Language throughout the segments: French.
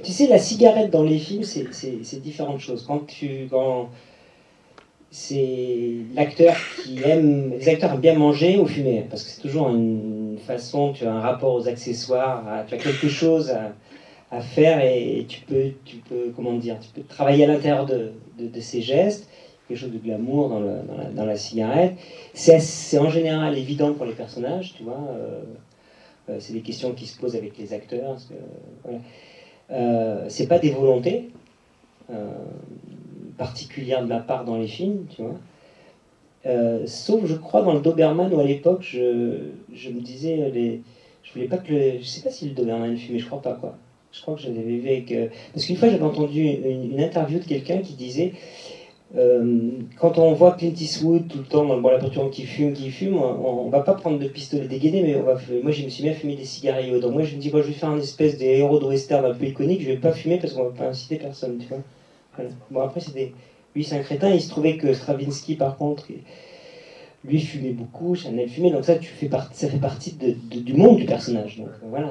Tu sais, la cigarette dans les films, c'est différentes choses. Quand c'est l'acteur qui aime... Les acteurs aiment bien manger ou fumer, parce que c'est toujours une façon, tu as un rapport aux accessoires, tu as quelque chose à faire et comment dire, tu peux travailler à l'intérieur de ces gestes, quelque chose de glamour dans la cigarette. C'est en général évident pour les personnages, tu vois. C'est des questions qui se posent avec les acteurs. Parce que, voilà. C'est pas des volontés particulières de ma part dans les films, tu vois. Sauf, je crois, dans le Doberman, où à l'époque, je me disais, je voulais pas que je sais pas si le Doberman fumait, je crois pas, quoi. Je crois que j'avais vu avec... parce qu'une fois, j'avais entendu une interview de quelqu'un qui disait, quand on voit Clint Eastwood tout le temps dans le bois l'aperture qui fume, on va pas prendre de pistolet dégainé, mais moi, je me suis bien fumé des cigarillos. Donc moi, je me dis, moi, je vais faire un espèce des héros de western un peu iconique, je vais pas fumer parce qu'on va pas inciter personne, tu vois. Voilà. Bon, après, lui, c'est un crétin. Il se trouvait que Stravinsky, par contre, lui fumait beaucoup, Chanel fumait, donc ça, ça fait partie du monde du personnage. Donc voilà.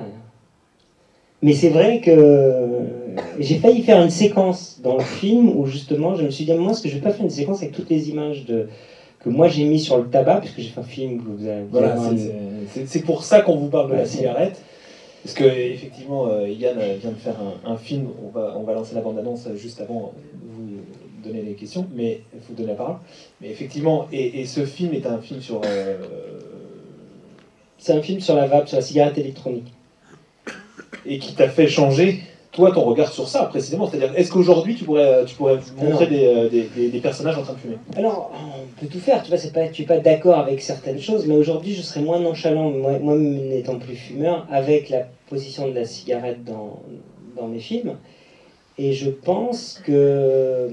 Mais c'est vrai que j'ai failli faire une séquence dans le film où justement, je me suis dit, moi, est-ce que je vais pas faire une séquence avec toutes les images que moi j'ai mis sur le tabac, puisque j'ai fait un film que vous avez... Voilà, c'est pour ça qu'on vous parle de la cigarette. Parce que effectivement, Yann vient de faire un film. On va lancer la bande-annonce juste avant vous donner les questions, mais vous donner la parole. Mais effectivement, et ce film est un film sur. C'est un film sur la vape, sur la cigarette électronique. Et qui t'a fait changer, toi, ton regard sur ça précisément. C'est-à-dire, est-ce qu'aujourd'hui tu pourrais montrer des personnages en train de fumer? Alors, on peut tout faire. Tu vois, je suis pas d'accord avec certaines choses, mais aujourd'hui, je serais moins nonchalant, moi n'étant plus fumeur, avec la position de la cigarette dans mes films. Et je pense que...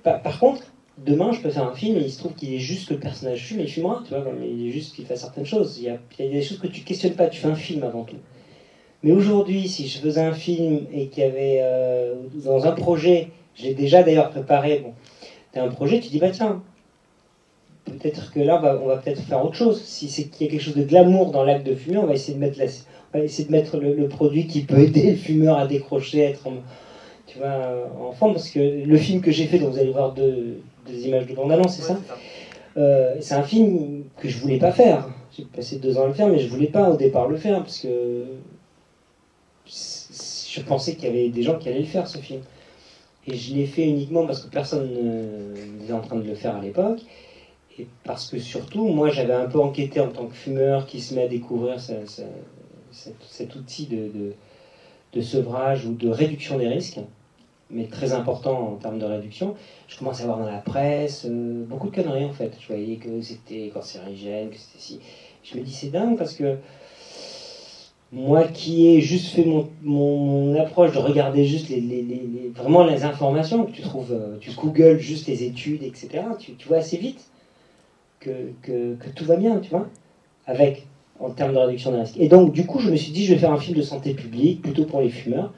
Par contre, demain, je peux faire un film et il se trouve qu'il est juste que le personnage fume et il fumera, tu vois, il est juste qu'il fait certaines choses. Il y a des choses que tu questionnes pas, tu fais un film avant tout. Mais aujourd'hui, si je faisais un film et qu'il y avait dans un projet, j'ai déjà d'ailleurs préparé, bon, tu as un projet, tu dis, bah tiens, peut-être que là, on va peut-être faire autre chose. Si c'est qu'il y a quelque chose de glamour dans l'acte de fumer, on va essayer de mettre, le produit qui peut aider le fumeur à décrocher, être tu vois, en forme, parce que le film que j'ai fait, dont vous allez voir des images de bande-annonce, c'est ça, c'est un film que je voulais pas faire. J'ai passé 2 ans à le faire, mais je voulais pas au départ le faire, parce que je pensais qu'il y avait des gens qui allaient le faire, ce film. Et je l'ai fait uniquement parce que personne n'était en train de le faire à l'époque. Et parce que surtout, moi, j'avais un peu enquêté en tant que fumeur qui se met à découvrir cet outil de sevrage ou de réduction des risques, mais très important en termes de réduction. Je commençais à voir dans la presse beaucoup de conneries, en fait. Je voyais que c'était cancérigène, que c'était si... Je me dis, c'est dingue parce que moi qui ai juste fait mon approche de regarder juste vraiment les informations que tu trouves, tu googles juste les études, etc., tu vois assez vite que tout va bien, tu vois, en termes de réduction des risques. Et donc, du coup, je me suis dit, je vais faire un film de santé publique, plutôt pour les fumeurs,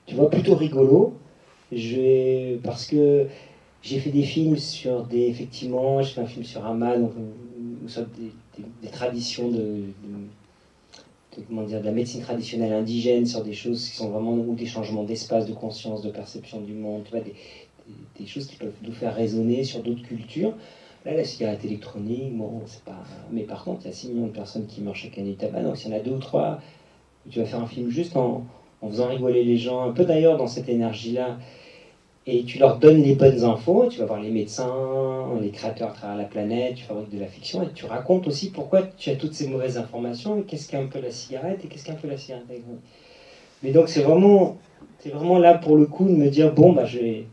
tu vois, plutôt rigolo, parce que j'ai fait des films sur effectivement, j'ai fait un film sur Amma, donc sur des traditions comment dire, de la médecine traditionnelle indigène, sur des choses qui sont vraiment ou des changements d'espace, de conscience, de perception du monde, tu vois, des choses qui peuvent nous faire raisonner sur d'autres cultures. Là, la cigarette électronique, bon, c'est pas... Mais par contre, il y a 6 millions de personnes qui meurent chaque année du tabac, donc s'il y en a 2 ou 3, tu vas faire un film juste en faisant rigoler les gens, un peu d'ailleurs dans cette énergie-là, et tu leur donnes les bonnes infos, tu vas voir les médecins, les créateurs à travers la planète, tu fabriques de la fiction, et tu racontes aussi pourquoi tu as toutes ces mauvaises informations, et qu'est-ce qu'est un peu la cigarette, et qu'est-ce qu'est un peu la cigarette électronique. Mais donc c'est vraiment là pour le coup de me dire, bon, bah je vais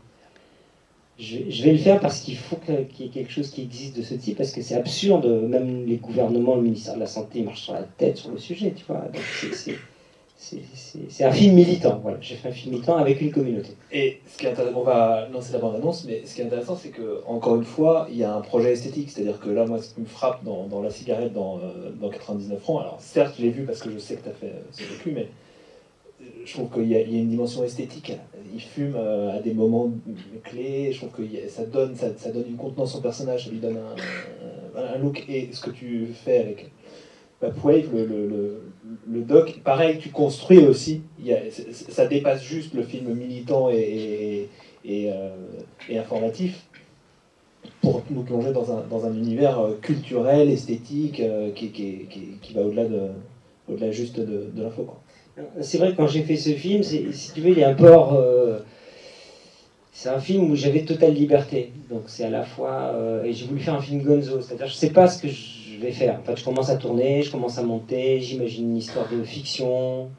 le faire parce qu'il faut qu'il y ait quelque chose qui existe de ce type, parce que c'est absurde, même les gouvernements, le ministère de la Santé marchent sur la tête sur le sujet, tu vois. Donc c'est un film militant, voilà. J'ai fait un film militant avec une communauté. Et ce qui est intéressant, on va lancer la bande-annonce, mais ce qui est intéressant, c'est que encore une fois, il y a un projet esthétique, c'est-à-dire que là, moi, ce qui me frappe dans la cigarette, dans 99 francs, alors certes, je l'ai vu parce que je sais que tu as fait ce docu, mais je trouve qu'il y a une dimension esthétique. Il fume à des moments clés, je trouve que ça donne une contenance au personnage, ça lui donne un look, et ce que tu fais Wave, le doc, pareil, tu construis aussi. Ça dépasse juste le film militant et informatif pour nous plonger dans un univers culturel, esthétique, qui va au-delà juste de l'info, quoi. C'est vrai que quand j'ai fait ce film, si tu veux, il y a un port. C'est un film où j'avais totale liberté. Donc c'est à la fois. Et j'ai voulu faire un film gonzo, c'est-à-dire je sais pas ce que je vais faire. En fait, je commence à tourner, je commence à monter, j'imagine une histoire de fiction,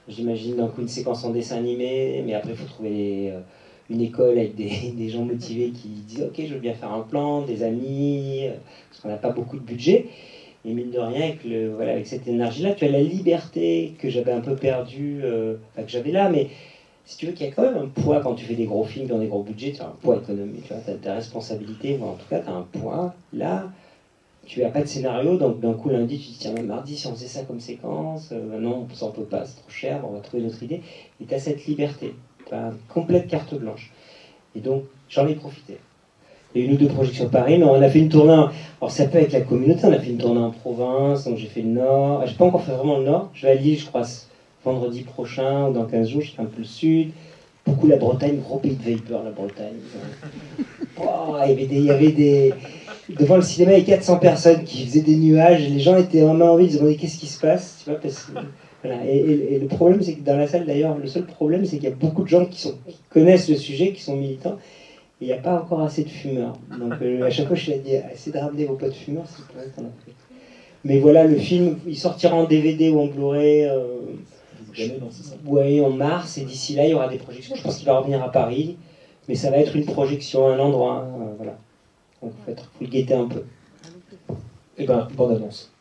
j'imagine d'un coup une séquence en dessin animé, mais après il faut trouver une école avec des gens motivés qui disent ok, je veux bien faire un plan, des amis, parce qu'on n'a pas beaucoup de budget. Et mine de rien, avec cette énergie-là, tu as la liberté que j'avais un peu perdue, enfin que j'avais là, mais si tu veux qu'il y a quand même un poids quand tu fais des gros films dans des gros budgets, tu as un poids économique, tu as ta responsabilité, ou en tout cas tu as un poids. Là, tu n'as pas de scénario, donc d'un coup lundi tu te dis tiens, mardi si on faisait ça comme séquence, non, ça on peut pas, c'est trop cher, on va trouver une autre idée. Et tu as cette liberté, tu as une complète carte blanche. Et donc j'en ai profité. Il y a eu une ou deux projections de Paris, mais on a fait une tournée, alors ça peut avec la communauté, on a fait une tournée en province, donc j'ai fait le Nord, j'ai pas encore fait vraiment le Nord, je vais à Lille je crois vendredi prochain ou dans 15 jours, je fais un peu le Sud, beaucoup la Bretagne, gros pays de vapeur la Bretagne. Oh, il y avait des... Devant le cinéma, il y avait 400 personnes qui faisaient des nuages, et les gens étaient vraiment envie, ils se demandaient qu'est-ce qui se passe, tu vois, parce que... Voilà. Et le problème, c'est que dans la salle d'ailleurs, le seul problème, c'est qu'il y a beaucoup de gens qui connaissent le sujet, qui sont militants, il n'y a pas encore assez de fumeurs. Donc à chaque fois, je suis dit, essayez de ramener vos potes fumeurs, s'il vous plaît. Mais voilà, le film, il sortira en DVD ou en Blu-ray. Oui, en mars, et d'ici là, il y aura des projections. Je pense qu'il va revenir à Paris, mais ça va être une projection à un endroit. Voilà. Donc, faut le guetter un peu. Eh ben, bonne annonce.